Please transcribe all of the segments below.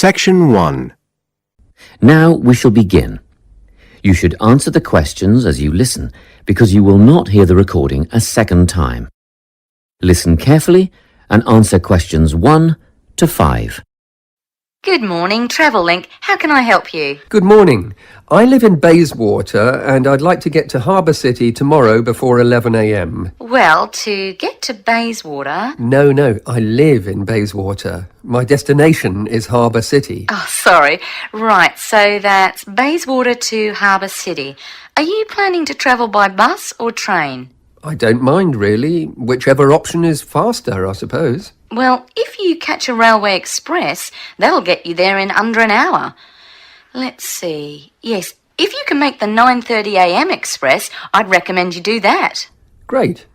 Section 1. Now we shall begin. You should answer the questions as you listen, because you will not hear the recording a second time. Listen carefully and answer questions 1 to 5. Good morning, Travel Link. How can I help you? Good morning. I live in Bayswater and I'd like to get to Harbour City tomorrow before 11 a.m. Well, to get to Bayswater... No, I live in Bayswater. My destination is Harbour City. Oh, sorry. Right, so that's Bayswater to Harbour City. Are you planning to travel by bus or train? I don't mind really. Whichever option is faster, I suppose. Well, if you catch a railway express, that'll get you there in under an hour. Let's see. Yes, if you can make the 9:30 a.m. express, I'd recommend you do that. Great.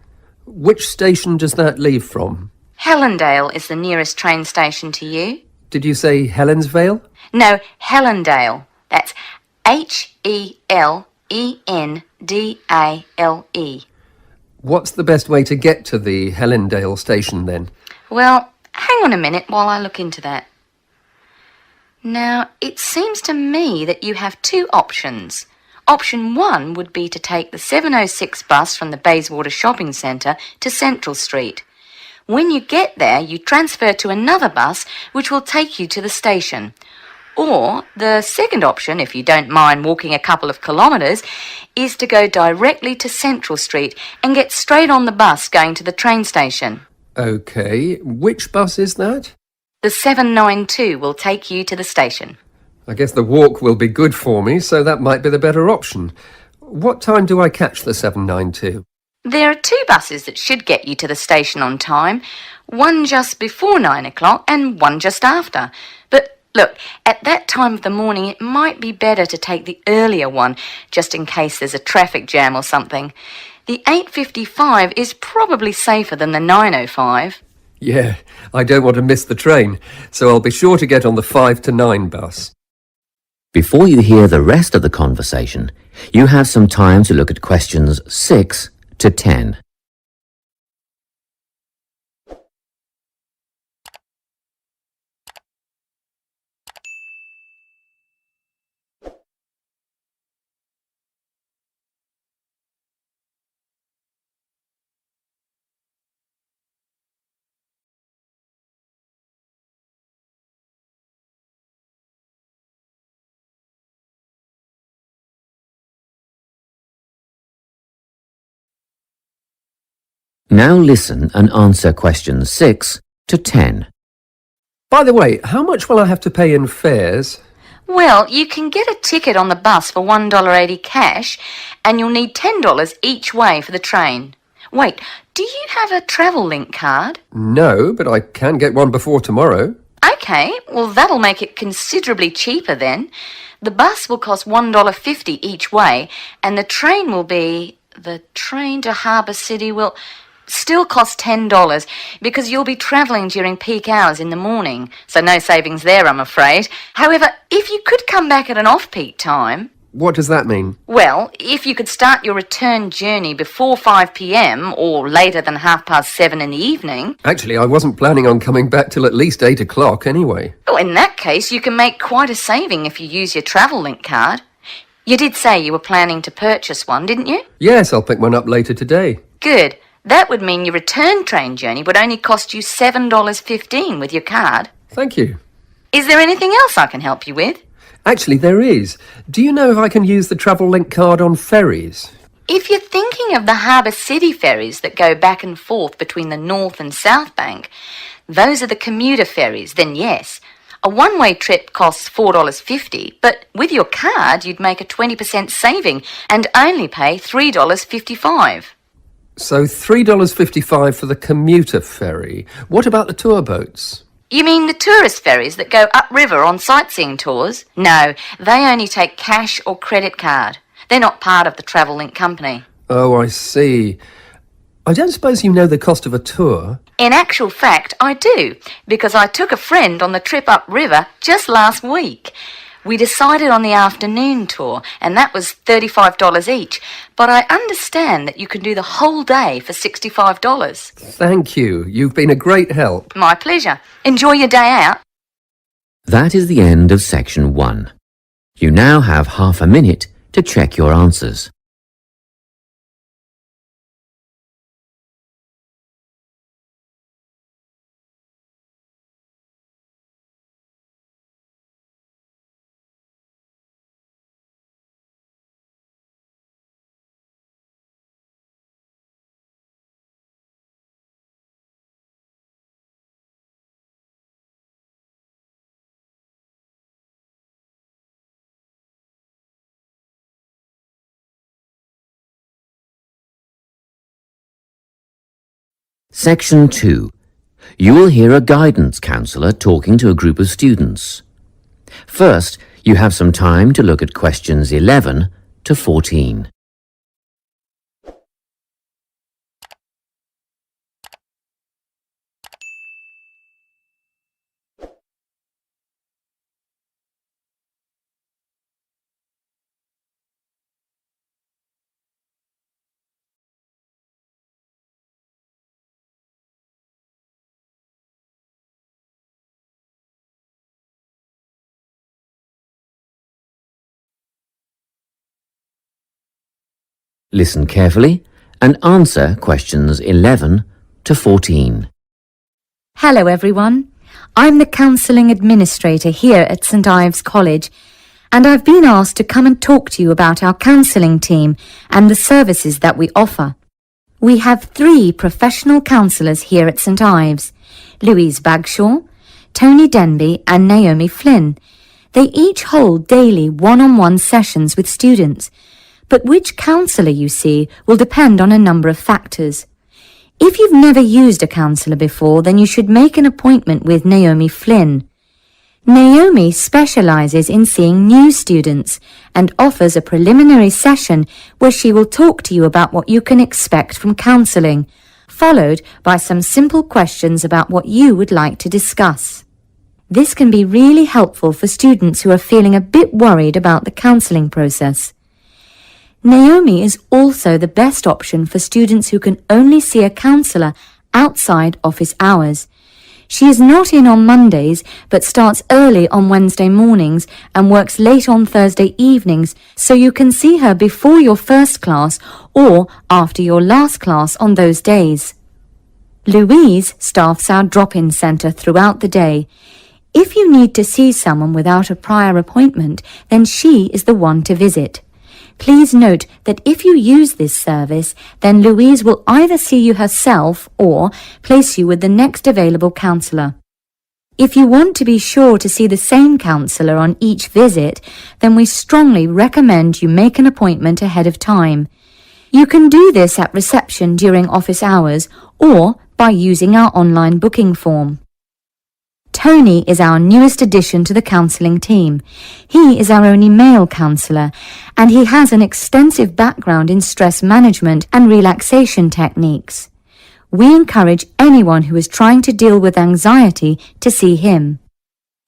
Which station does that leave from? Helendale is the nearest train station to you. Did you say Helensvale? No, Helendale. That's Helendale. What's the best way to get to the Helendale station then? Well, hang on a minute while I look into that. Now, it seems to me that you have two options. Option 1 would be to take the 7:06 bus from the Bayswater Shopping Centre to Central Street. When you get there, you transfer to another bus which will take you to the station. Or the second option, if you don't mind walking a couple of kilometres, is to go directly to Central Street and get straight on the bus going to the train station. OK, which bus is that? The 792 will take you to the station. I guess the walk will be good for me, so that might be the better option. What time do I catch the 792? There are two buses that should get you to the station on time, one just before 9 o'clock and one just after. But look, at that time of the morning it might be better to take the earlier one, just in case there's a traffic jam or something. The 8:55 is probably safer than the 9:05. Yeah, I don't want to miss the train, so I'll be sure to get on the 5 to 9 bus. Before you hear the rest of the conversation, you have some time to look at questions 6 to 10. Now listen and answer questions 6 to 10. By the way, how much will I have to pay in fares? Well, you can get a ticket on the bus for $1.80 cash, and you'll need $10 each way for the train. Wait, do you have a Travel Link card? No, but I can get one before tomorrow. OK, well that'll make it considerably cheaper then. The bus will cost $1.50 each way, and the train to Harbour City will still cost $10 because you'll be travelling during peak hours in the morning, so no savings there, I'm afraid. However, if you could come back at an off-peak time... What does that mean? Well, if you could start your return journey before 5 p.m. or later than 7:30 in the evening... Actually, I wasn't planning on coming back till at least 8 o'clock anyway. Oh, in that case, you can make quite a saving if you use your Travel Link card. You did say you were planning to purchase one, didn't you? Yes, I'll pick one up later today. Good. That would mean your return train journey would only cost you $7.15 with your card. Thank you. Is there anything else I can help you with? Actually, there is. Do you know if I can use the Travel Link card on ferries? If you're thinking of the Harbour City ferries that go back and forth between the North and South Bank, those are the commuter ferries, then yes. A one-way trip costs $4.50, but with your card you'd make a 20% saving and only pay $3.55. So $3.55 for the commuter ferry. What about the tour boats? You mean the tourist ferries that go upriver on sightseeing tours? No, they only take cash or credit card. They're not part of the Travel Link company. Oh, I see. I don't suppose you know the cost of a tour? In actual fact, I do, because I took a friend on the trip upriver just last week. We decided on the afternoon tour, and that was $35 each, but I understand that you can do the whole day for $65. Thank you. You've been a great help. My pleasure. Enjoy your day out. That is the end of section 1. You now have half a minute to check your answers. Section 2. You will hear a guidance counsellor talking to a group of students. First, you have some time to look at questions 11 to 14. Listen carefully and answer questions 11 to 14. Hello everyone. I'm the Counselling Administrator here at St Ives College, and I've been asked to come and talk to you about our counselling team and the services that we offer. We have 3 professional counsellors here at St Ives: Louise Bagshaw, Tony Denby and Naomi Flynn. They each hold daily one-on-one sessions with students, but which counsellor you see will depend on a number of factors. If you've never used a counsellor before, then you should make an appointment with Naomi Flynn. Naomi specialises in seeing new students and offers a preliminary session where she will talk to you about what you can expect from counselling, followed by some simple questions about what you would like to discuss. This can be really helpful for students who are feeling a bit worried about the counselling process. Naomi is also the best option for students who can only see a counsellor outside office hours. She is not in on Mondays, but starts early on Wednesday mornings and works late on Thursday evenings, so you can see her before your first class or after your last class on those days. Louise staffs our drop-in centre throughout the day. If you need to see someone without a prior appointment, then she is the one to visit. Please note that if you use this service, then Louise will either see you herself or place you with the next available counsellor. If you want to be sure to see the same counsellor on each visit, then we strongly recommend you make an appointment ahead of time. You can do this at reception during office hours or by using our online booking form. Tony is our newest addition to the counselling team. He is our only male counsellor, and he has an extensive background in stress management and relaxation techniques. We encourage anyone who is trying to deal with anxiety to see him.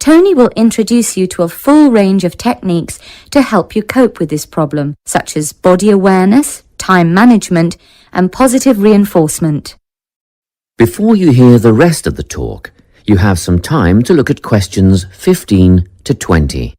Tony will introduce you to a full range of techniques to help you cope with this problem, such as body awareness, time management, and positive reinforcement. Before you hear the rest of the talk, you have some time to look at questions 15 to 20.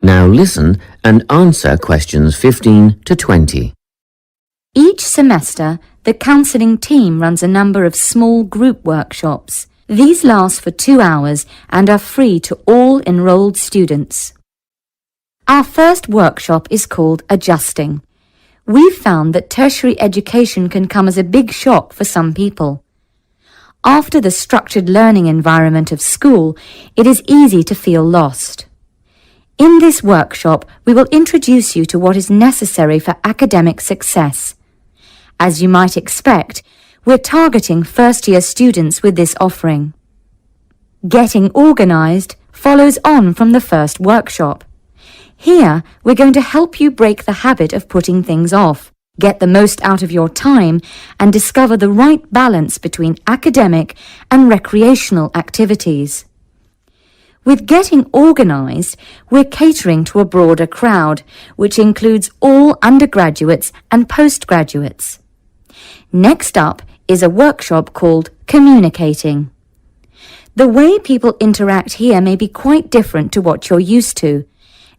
Now listen and answer questions 15 to 20. Each semester, the counselling team runs a number of small group workshops. These last for 2 hours and are free to all enrolled students. Our first workshop is called Adjusting. We've found that tertiary education can come as a big shock for some people. After the structured learning environment of school, it is easy to feel lost. In this workshop, we will introduce you to what is necessary for academic success. As you might expect, we're targeting first-year students with this offering. Getting organised, follows on from the first workshop. Here, we're going to help you break the habit of putting things off, get the most out of your time, and discover the right balance between academic and recreational activities. With getting organised, we're catering to a broader crowd, which includes all undergraduates and postgraduates. Next up is a workshop called Communicating. The way people interact here may be quite different to what you're used to,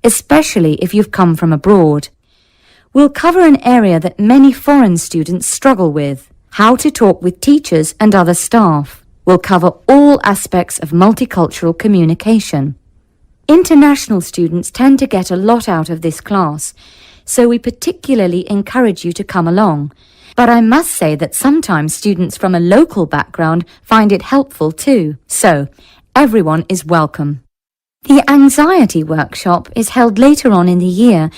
especially if you've come from abroad. We'll cover an area that many foreign students struggle with, how to talk with teachers and other staff. We'll cover all aspects of multicultural communication. International students tend to get a lot out of this class, so we particularly encourage you to come along. But I must say that sometimes students from a local background find it helpful too, so everyone is welcome. The anxiety workshop is held later on in the year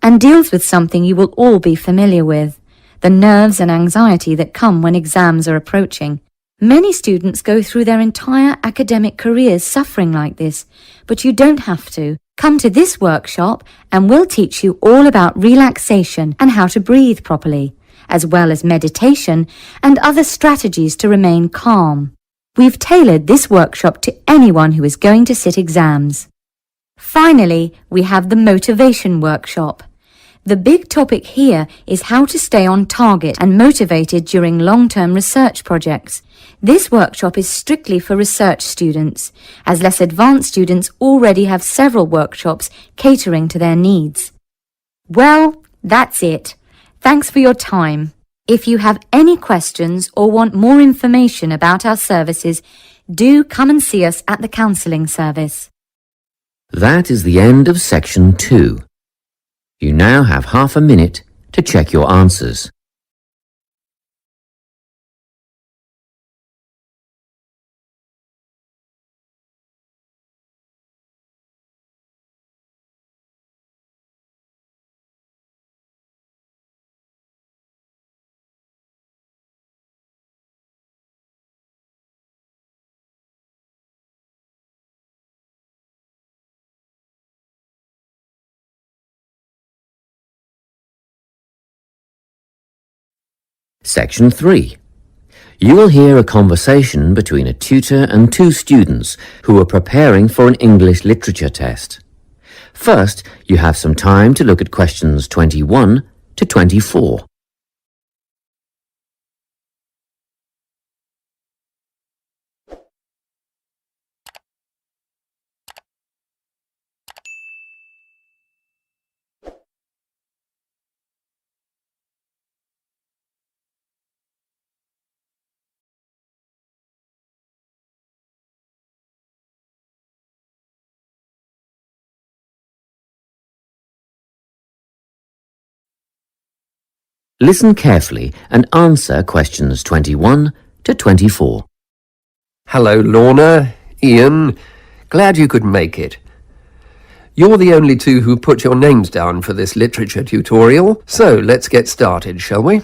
and deals with something you will all be familiar with, the nerves and anxiety that come when exams are approaching. Many students go through their entire academic careers suffering like this, but you don't have to. Come to this workshop and we'll teach you all about relaxation and how to breathe properly, as well as meditation and other strategies to remain calm. We've tailored this workshop to anyone who is going to sit exams. Finally, we have the motivation workshop. The big topic here is how to stay on target and motivated during long-term research projects. This workshop is strictly for research students, as less advanced students already have several workshops catering to their needs. Well, that's it. Thanks for your time. If you have any questions or want more information about our services, do come and see us at the counselling service. That is the end of section 2. You now have half a minute to check your answers. Section 3. You will hear a conversation between a tutor and two students who are preparing for an English literature test. First, you have some time to look at questions 21 to 24. Listen carefully and answer questions 21 to 24. Hello, Lorna, Ian. Glad you could make it. You're the only two who put your names down for this literature tutorial, so let's get started, shall we?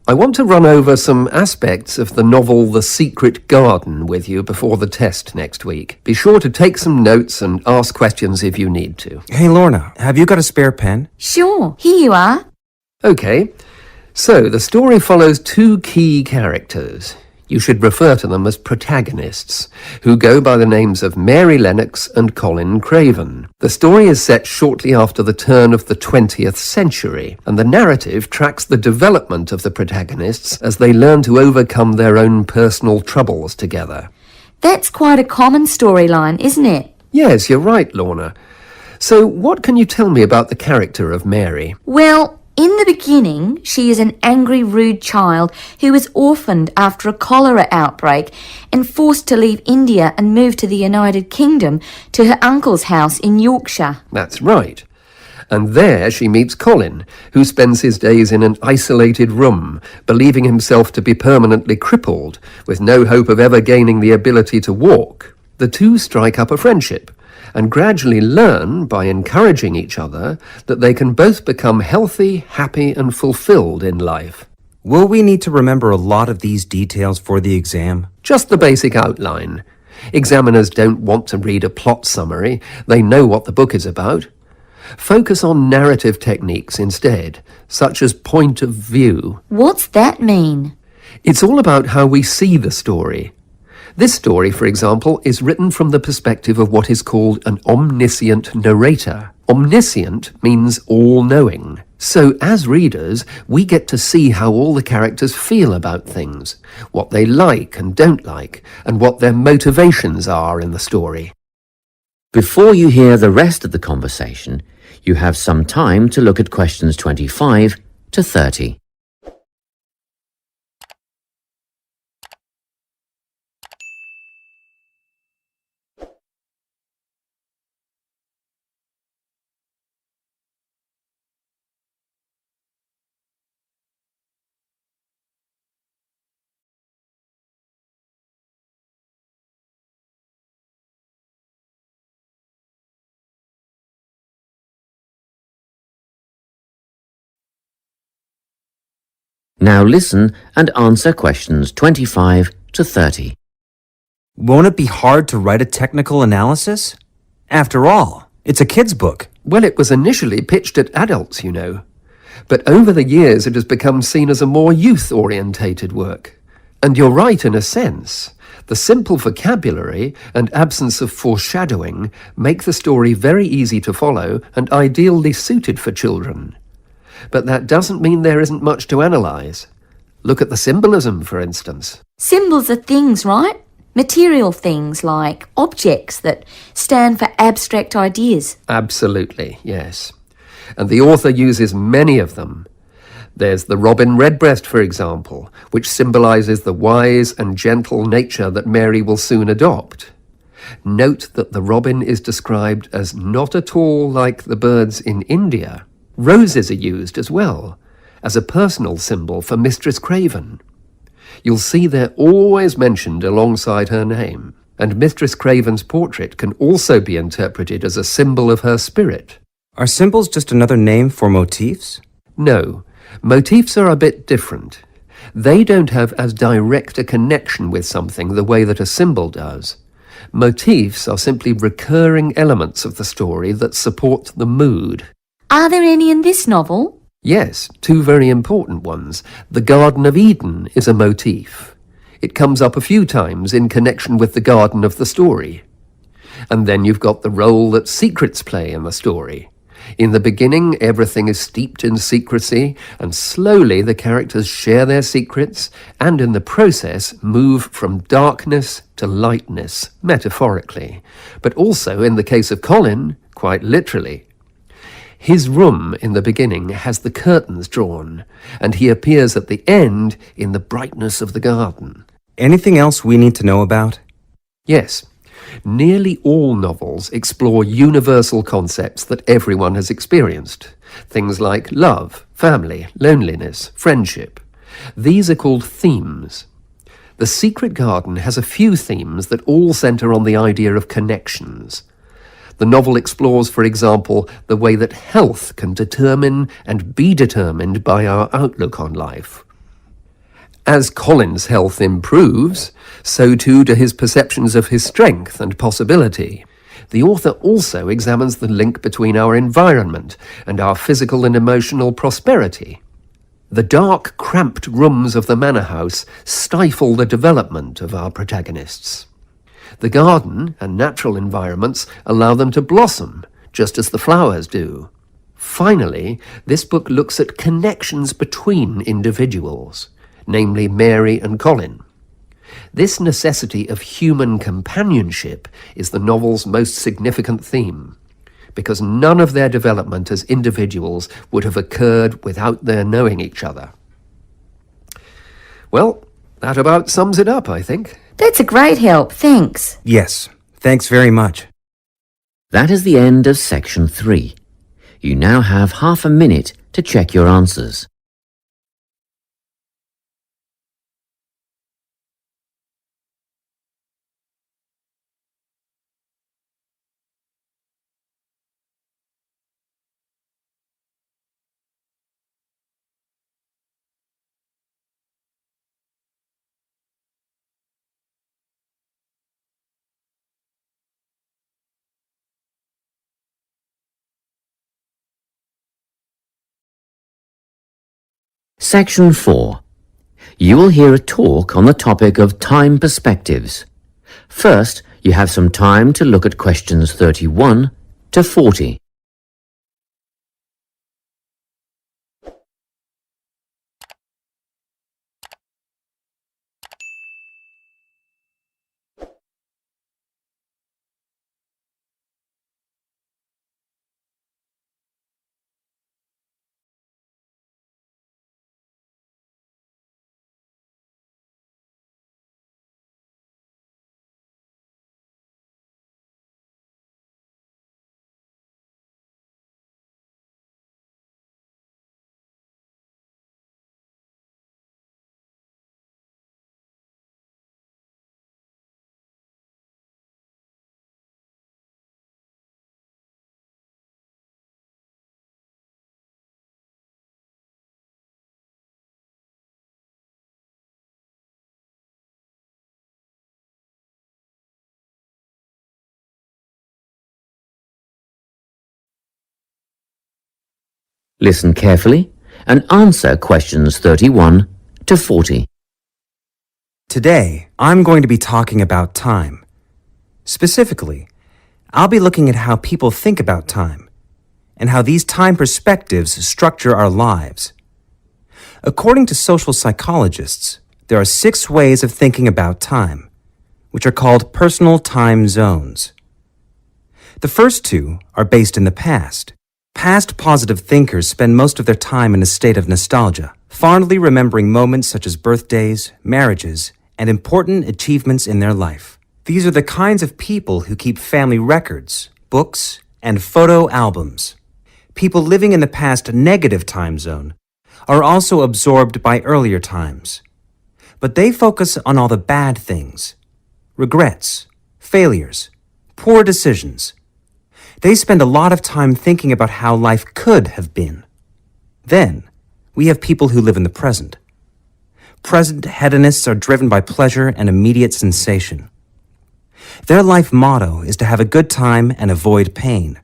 I want to run over some aspects of the novel The Secret Garden with you before the test next week. Be sure to take some notes and ask questions if you need to. Hey, Lorna, have you got a spare pen? Sure, here you are. Okay, so the story follows two key characters. You should refer to them as protagonists, who go by the names of Mary Lennox and Colin Craven. The story is set shortly after the turn of the 20th century, and the narrative tracks the development of the protagonists as they learn to overcome their own personal troubles together. That's quite a common storyline, isn't it? Yes, you're right, Lorna. So what can you tell me about the character of Mary? Well, in the beginning, she is an angry, rude child who was orphaned after a cholera outbreak and forced to leave India and move to the United Kingdom to her uncle's house in Yorkshire. That's right. And there she meets Colin, who spends his days in an isolated room, believing himself to be permanently crippled, with no hope of ever gaining the ability to walk. The two strike up a friendship, and gradually learn, by encouraging each other, that they can both become healthy, happy and fulfilled in life. Will we need to remember a lot of these details for the exam? Just the basic outline. Examiners don't want to read a plot summary. They know what the book is about. Focus on narrative techniques instead, such as point of view. What's that mean? It's all about how we see the story. This story, for example, is written from the perspective of what is called an omniscient narrator. Omniscient means all-knowing. So, as readers, we get to see how all the characters feel about things, what they like and don't like, and what their motivations are in the story. Before you hear the rest of the conversation, you have some time to look at questions 25 to 30. Now listen and answer questions 25 to 30. Won't it be hard to write a technical analysis? After all, it's a kid's book. Well, it was initially pitched at adults, you know. But over the years it has become seen as a more youth-orientated work. And you're right in a sense. The simple vocabulary and absence of foreshadowing make the story very easy to follow and ideally suited for children. But that doesn't mean there isn't much to analyse. Look at the symbolism, for instance. Symbols are things, right? Material things like objects that stand for abstract ideas. Absolutely, yes. And the author uses many of them. There's the robin redbreast, for example, which symbolises the wise and gentle nature that Mary will soon adopt. Note that the robin is described as not at all like the birds in India. Roses are used as well, as a personal symbol for Mistress Craven. You'll see they're always mentioned alongside her name, and Mistress Craven's portrait can also be interpreted as a symbol of her spirit. Are symbols just another name for motifs? No, motifs are a bit different. They don't have as direct a connection with something the way that a symbol does. Motifs are simply recurring elements of the story that support the mood. Are there any in this novel? Yes, two very important ones. The Garden of Eden is a motif. It comes up a few times in connection with the garden of the story. And then you've got the role that secrets play in the story. In the beginning, everything is steeped in secrecy, and slowly the characters share their secrets, and in the process move from darkness to lightness, metaphorically, but also, in the case of Colin, quite literally. His room in the beginning has the curtains drawn, and he appears at the end in the brightness of the garden. Anything else we need to know about? Yes, nearly all novels explore universal concepts that everyone has experienced. Things like love, family, loneliness, friendship. These are called themes. The Secret Garden has a few themes that all centre on the idea of connections. The novel explores, for example, the way that health can determine and be determined by our outlook on life. As Colin's health improves, so too do his perceptions of his strength and possibility. The author also examines the link between our environment and our physical and emotional prosperity. The dark, cramped rooms of the manor house stifle the development of our protagonists. The garden and natural environments allow them to blossom, just as the flowers do. Finally, this book looks at connections between individuals, namely Mary and Colin. This necessity of human companionship is the novel's most significant theme, because none of their development as individuals would have occurred without their knowing each other. Well, that about sums it up, I think. That's a great help, thanks. Yes, thanks very much. That is the end of section 3. You now have half a minute to check your answers. Section 4. You will hear a talk on the topic of time perspectives. First, you have some time to look at questions 31 to 40. Listen carefully and answer questions 31 to 40. Today, I'm going to be talking about time. Specifically, I'll be looking at how people think about time and how these time perspectives structure our lives. According to social psychologists, there are 6 ways of thinking about time, which are called personal time zones. The first 2 are based in the past. Past positive thinkers spend most of their time in a state of nostalgia, fondly remembering moments such as birthdays, marriages, and important achievements in their life. These are the kinds of people who keep family records, books, and photo albums. People living in the past negative time zone are also absorbed by earlier times, but they focus on all the bad things, regrets, failures, poor decisions. They spend a lot of time thinking about how life could have been. Then, we have people who live in the present. Present hedonists are driven by pleasure and immediate sensation. Their life motto is to have a good time and avoid pain.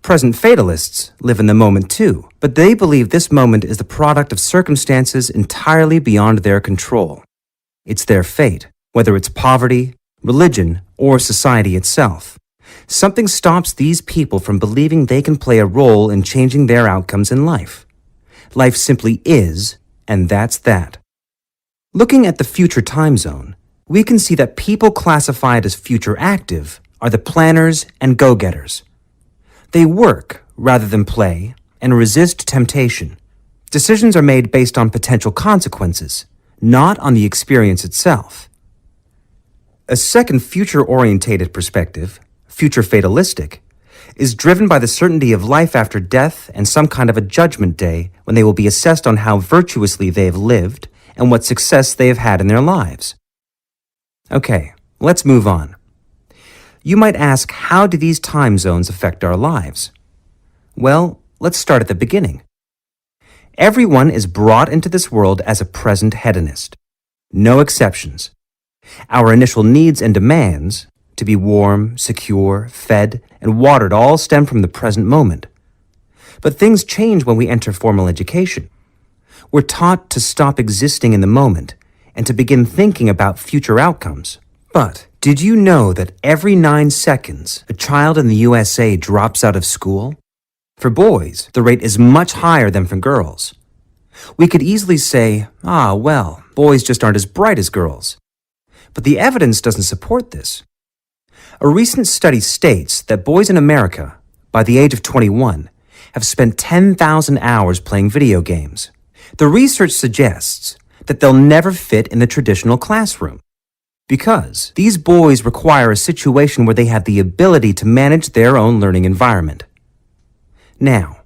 Present fatalists live in the moment too, but they believe this moment is the product of circumstances entirely beyond their control. It's their fate, whether it's poverty, religion, or society itself. Something stops these people from believing they can play a role in changing their outcomes in life. Life simply is, and that's that. Looking at the future time zone, we can see that people classified as future active are the planners and go-getters. They work rather than play and resist temptation. Decisions are made based on potential consequences, not on the experience itself. A second future-orientated perspective, future fatalistic, is driven by the certainty of life after death and some kind of a judgment day when they will be assessed on how virtuously they have lived and what success they have had in their lives. Okay, let's move on. You might ask, how do these time zones affect our lives? Well, let's start at the beginning. Everyone is brought into this world as a present hedonist. No exceptions. Our initial needs and demands, to be warm, secure, fed, and watered, all stem from the present moment. But things change when we enter formal education. We're taught to stop existing in the moment and to begin thinking about future outcomes. But did you know that every 9 seconds, a child in the USA drops out of school? For boys, the rate is much higher than for girls. We could easily say, well, boys just aren't as bright as girls. But the evidence doesn't support this. A recent study states that boys in America, by the age of 21, have spent 10,000 hours playing video games. The research suggests that they'll never fit in the traditional classroom because these boys require a situation where they have the ability to manage their own learning environment. Now,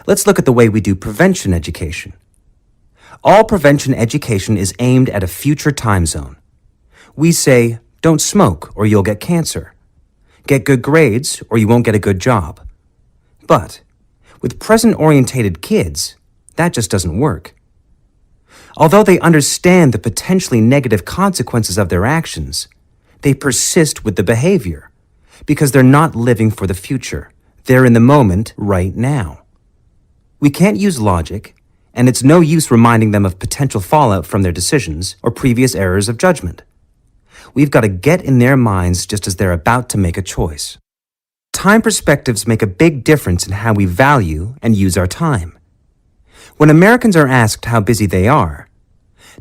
let's look at the way we do prevention education. All prevention education is aimed at a future time zone. We say, don't smoke or you'll get cancer. Get good grades or you won't get a good job. But with present-orientated kids, that just doesn't work. Although they understand the potentially negative consequences of their actions, they persist with the behavior because they're not living for the future. They're in the moment right now. We can't use logic, and it's no use reminding them of potential fallout from their decisions or previous errors of judgment. We've got to get in their minds just as they're about to make a choice. Time perspectives make a big difference in how we value and use our time. When Americans are asked how busy they are,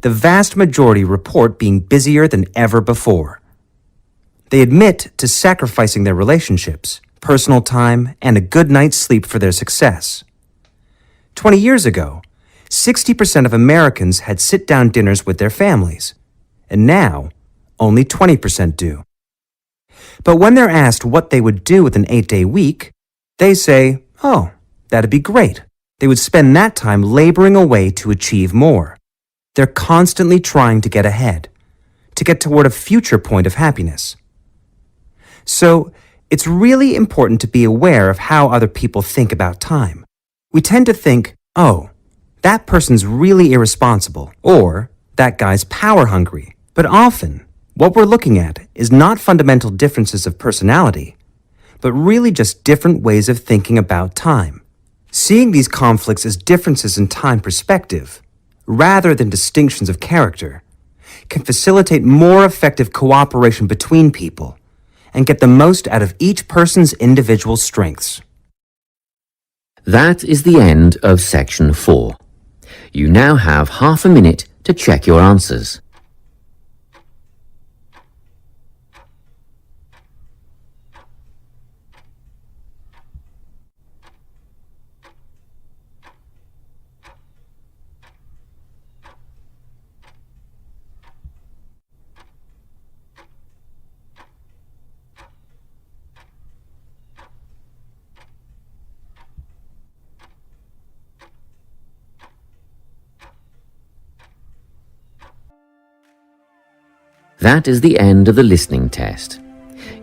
the vast majority report being busier than ever before. They admit to sacrificing their relationships, personal time, and a good night's sleep for their success. 20 years ago, 60% of Americans had sit-down dinners with their families, and now only 20% do. But when they're asked what they would do with an 8-day week, they say, oh, that'd be great. They would spend that time laboring away to achieve more. They're constantly trying to get ahead, to get toward a future point of happiness. So, it's really important to be aware of how other people think about time. We tend to think, oh, that person's really irresponsible, or that guy's power hungry. But often, what we're looking at is not fundamental differences of personality, but really just different ways of thinking about time. Seeing these conflicts as differences in time perspective, rather than distinctions of character, can facilitate more effective cooperation between people and get the most out of each person's individual strengths. That is the end of section 4. You now have half a minute to check your answers. That is the end of the listening test.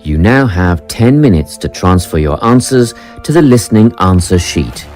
You now have 10 minutes to transfer your answers to the listening answer sheet.